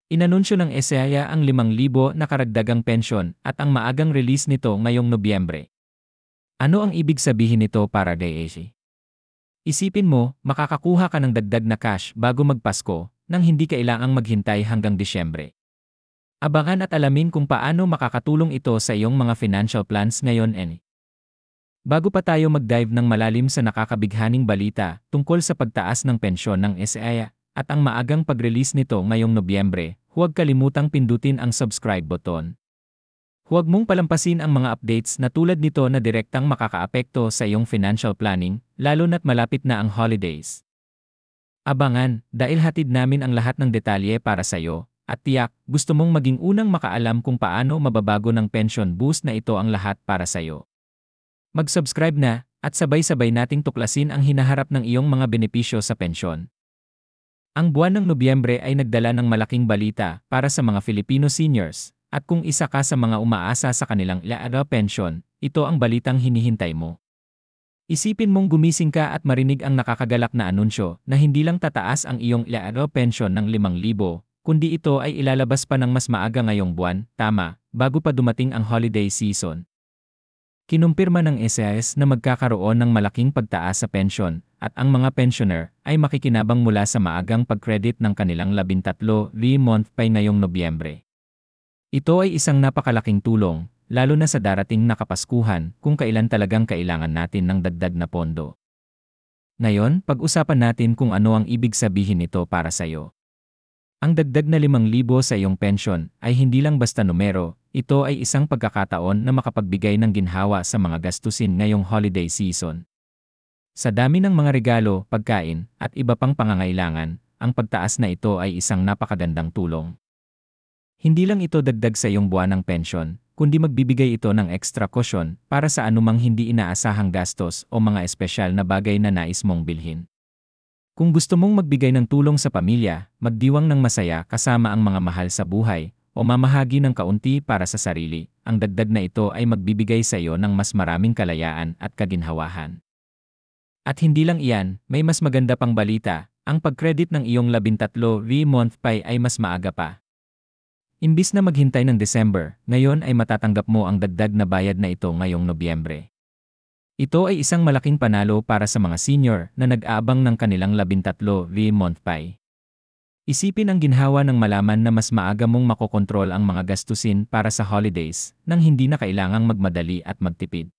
Inanunsyo ng SEIA ang 5,000 na karagdagang pensyon at ang maagang release nito ngayong Nobyembre. Ano ang ibig sabihin nito para kay AC? Isipin mo, makakakuha ka ng dagdag na cash bago magpasko nang hindi kailangang maghintay hanggang Disyembre. Abangan at alamin kung paano makakatulong ito sa iyong mga financial plans ngayon. Bago pa tayo mag-dive ng malalim sa nakakabighaning balita tungkol sa pagtaas ng pensyon ng SEIA at ang maagang pag-release nito ngayong Nobyembre, huwag kalimutang pindutin ang subscribe button. Huwag mong palampasin ang mga updates na tulad nito na direktang makakaapekto sa iyong financial planning, lalo na't malapit na ang holidays. Abangan, dahil hatid namin ang lahat ng detalye para sa iyo, at tiyak, gusto mong maging unang makaalam kung paano mababago ng pension boost na ito ang lahat para sa iyo. Mag-subscribe na, at sabay-sabay nating tuklasin ang hinaharap ng iyong mga benepisyo sa pensyon. Ang buwan ng Nobyembre ay nagdala ng malaking balita para sa mga Filipino seniors, at kung isa ka sa mga umaasa sa kanilang ilaara pension, ito ang balitang hinihintay mo. Isipin mong gumising ka at marinig ang nakakagalak na anunsyo na hindi lang tataas ang iyong ilaara pension ng 5,000, kundi ito ay ilalabas pa ng mas maaga ngayong buwan, tama, bago pa dumating ang holiday season. Kinumpirma ng SEIA na magkakaroon ng malaking pagtaas sa pensyon at ang mga pensioner ay makikinabang mula sa maagang pag-credit ng kanilang 13-month pay ngayong Nobyembre. Ito ay isang napakalaking tulong, lalo na sa darating na Kapaskuhan kung kailan talagang kailangan natin ng dagdag na pondo. Ngayon, pag-usapan natin kung ano ang ibig sabihin nito para sa iyo. Ang dagdag na 5,000 sa iyong pensyon ay hindi lang basta numero, ito ay isang pagkakataon na makapagbigay ng ginhawa sa mga gastusin ngayong holiday season. Sa dami ng mga regalo, pagkain, at iba pang pangangailangan, ang pagtaas na ito ay isang napakagandang tulong. Hindi lang ito dagdag sa iyong buwan ng pensyon, kundi magbibigay ito ng extra cushion para sa anumang hindi inaasahang gastos o mga espesyal na bagay na nais mong bilhin. Kung gusto mong magbigay ng tulong sa pamilya, magdiwang ng masaya kasama ang mga mahal sa buhay, o mamahagi ng kaunti para sa sarili, ang dagdag na ito ay magbibigay sa iyo ng mas maraming kalayaan at kaginhawahan. At hindi lang iyan, may mas maganda pang balita, ang pag-credit ng iyong 13-month pay ay mas maaga pa. Imbis na maghintay ng December, ngayon ay matatanggap mo ang dagdag na bayad na ito ngayong Nobyembre. Ito ay isang malaking panalo para sa mga senior na nag-aabang ng kanilang 13-month pay. Isipin ang ginhawa ng malaman na mas maaga mong makokontrol ang mga gastusin para sa holidays nang hindi na kailangang magmadali at magtipid.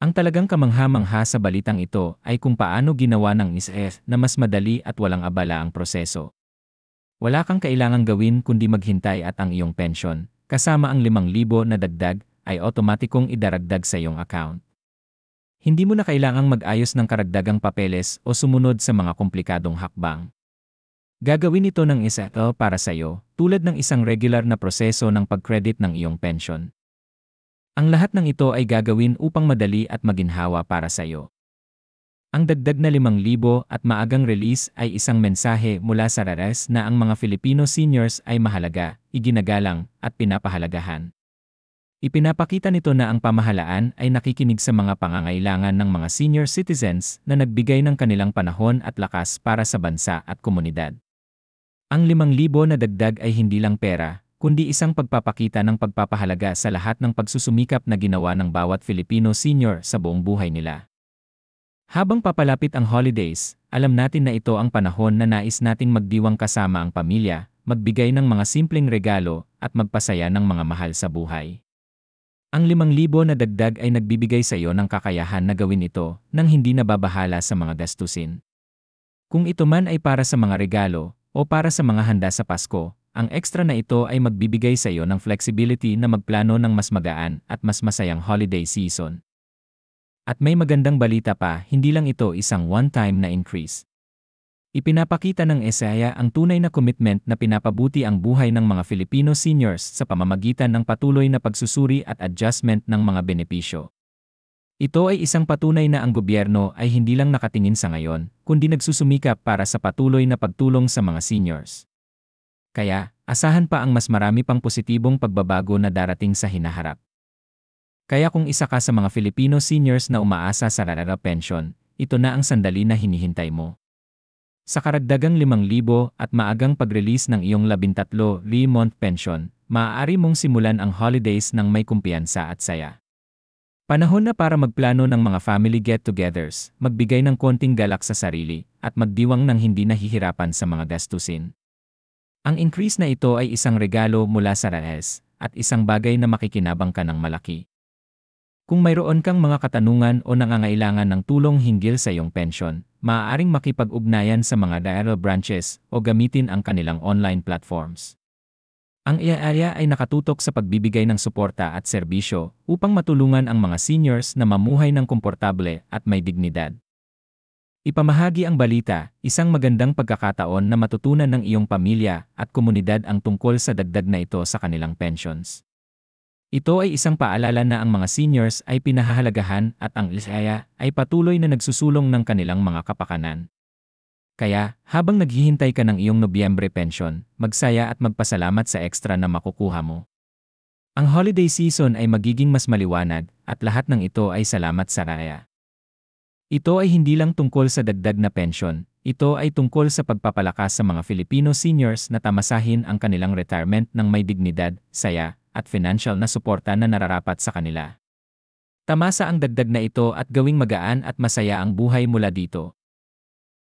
Ang talagang kamangha-mangha sa balitang ito ay kung paano ginawa ng SEIA na mas madali at walang abala ang proseso. Wala kang kailangang gawin kundi maghintay at ang iyong pensyon, kasama ang 5,000 na dagdag, ay otomatikong idaragdag sa iyong account. Hindi mo na kailangang mag-ayos ng karagdagang papeles o sumunod sa mga komplikadong hakbang. Gagawin ito ng SEIA para sa iyo, tulad ng isang regular na proseso ng pag-credit ng iyong pensyon. Ang lahat ng ito ay gagawin upang madali at maginhawa para sa iyo. Ang dagdag na 5,000 at maagang release ay isang mensahe mula sa SEIA na ang mga Filipino seniors ay mahalaga, iginagalang, at pinapahalagahan. Ipinapakita nito na ang pamahalaan ay nakikinig sa mga pangangailangan ng mga senior citizens na nagbigay ng kanilang panahon at lakas para sa bansa at komunidad. Ang 5,000 na dagdag ay hindi lang pera, kundi isang pagpapakita ng pagpapahalaga sa lahat ng pagsusumikap na ginawa ng bawat Filipino senior sa buong buhay nila. Habang papalapit ang holidays, alam natin na ito ang panahon na nais nating magdiwang kasama ang pamilya, magbigay ng mga simpleng regalo, at magpasaya ng mga mahal sa buhay. Ang 5,000 na dagdag ay nagbibigay sa iyo ng kakayahan na gawin ito nang hindi nababahala sa mga gastusin. Kung ito man ay para sa mga regalo o para sa mga handa sa Pasko, ang extra na ito ay magbibigay sa iyo ng flexibility na magplano ng mas magaan at mas masayang holiday season. At may magandang balita pa, hindi lang ito isang one-time na increase. Ipinapakita ng SEIA ang tunay na commitment na pinapabuti ang buhay ng mga Filipino seniors sa pamamagitan ng patuloy na pagsusuri at adjustment ng mga benepisyo. Ito ay isang patunay na ang gobyerno ay hindi lang nakatingin sa ngayon, kundi nagsusumikap para sa patuloy na pagtulong sa mga seniors. Kaya, asahan pa ang mas marami pang positibong pagbabago na darating sa hinaharap. Kaya kung isa ka sa mga Filipino seniors na umaasa sa rarara pension, ito na ang sandali na hinihintay mo. Sa karagdagang 5,000 at maagang pag-release ng iyong 13th month pension, maaari mong simulan ang holidays ng may kumpiyansa at saya. Panahon na para magplano ng mga family get-togethers, magbigay ng konting galak sa sarili, at magdiwang ng hindi nahihirapan sa mga gastusin. Ang increase na ito ay isang regalo mula sa Reyes, at isang bagay na makikinabang ka ng malaki. Kung mayroon kang mga katanungan o nangangailangan ng tulong hinggil sa iyong pensyon, maaaring makipag-ugnayan sa mga dial branches o gamitin ang kanilang online platforms. Ang IARA ay nakatutok sa pagbibigay ng suporta at serbisyo upang matulungan ang mga seniors na mamuhay ng komportable at may dignidad. Ipamahagi ang balita, isang magandang pagkakataon na matutunan ng iyong pamilya at komunidad ang tungkol sa dagdag na ito sa kanilang pensions. Ito ay isang paalala na ang mga seniors ay pinahahalagahan at ang IARA ay patuloy na nagsusulong ng kanilang mga kapakanan. Kaya, habang naghihintay ka ng iyong Nobyembre pension, magsaya at magpasalamat sa extra na makukuha mo. Ang holiday season ay magiging mas maliwanag at lahat ng ito ay salamat sa IARA. Ito ay hindi lang tungkol sa dagdag na pensyon, ito ay tungkol sa pagpapalakas sa mga Filipino seniors na tamasahin ang kanilang retirement ng may dignidad, saya, at financial na suporta na nararapat sa kanila. Tamasa ang dagdag na ito at gawing magaan at masaya ang buhay mula dito.